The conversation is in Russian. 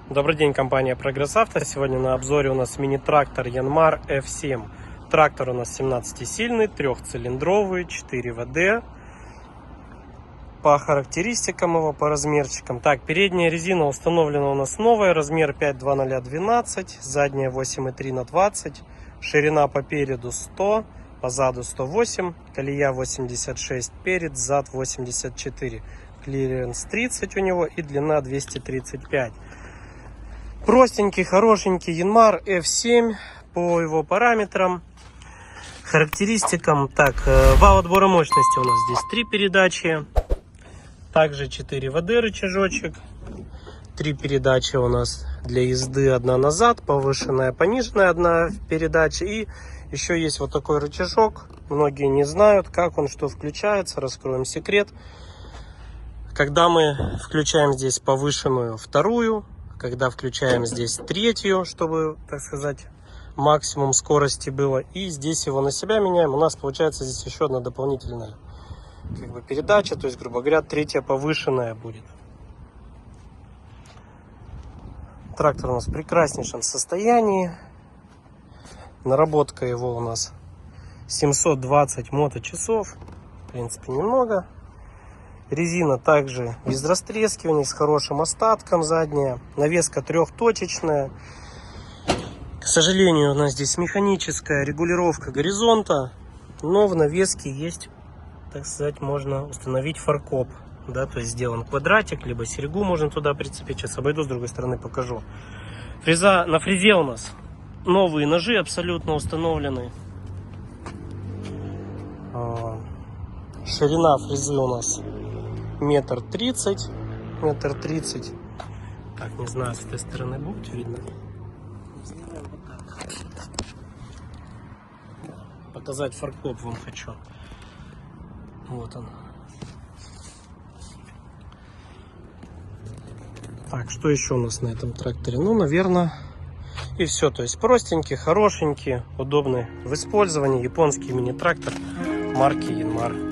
Добрый день, компания Прогресс Авто. Сегодня на обзоре у нас мини-трактор Yanmar F7. Трактор у нас 17-сильный, трехцилиндровый, 4 ВД. По характеристикам его, по размерчикам. Так, передняя резина установлена у нас новая, размер 5,20/12, задняя 8,3/20, ширина по переду 100, по заду 108, колея 86, перед, зад 84, клиренс 30 у него и длина 235. Простенький, хорошенький Yanmar F7 по его параметрам, характеристикам. Так, вал отбора мощности у нас здесь 3 передачи, также 4 ВД рычажочек, 3 передачи у нас для езды, одна назад, повышенная, пониженная одна передача, и еще есть вот такой рычажок. Многие не знают, как он, что включается. Раскроем секрет. Когда мы включаем здесь повышенную вторую, когда включаем здесь третью, чтобы, так сказать, максимум скорости было, и здесь его на себя меняем, у нас получается здесь еще одна дополнительная передача, то есть, грубо говоря, третья повышенная будет. Трактор у нас в прекраснейшем состоянии. Наработка его у нас 720 моточасов, в принципе, немного. Резина также без растрескиваний, с хорошим остатком задняя. Навеска трехточечная. К сожалению, у нас здесь механическая регулировка горизонта, но в навеске есть, так сказать, можно установить фаркоп. Да, то есть сделан квадратик, либо серьгу можно туда прицепить. Сейчас обойду, с другой стороны покажу. На фрезе у нас новые ножи абсолютно установлены. Ширина фрезы у нас 1,30 м. Так, не знаю, с этой стороны будет видно. Показать фаркоп вам хочу. Вот он. Так, что еще у нас на этом тракторе? Ну, наверное, и все. То есть простенький, хорошенький, удобный в использовании японский мини-трактор марки Yanmar.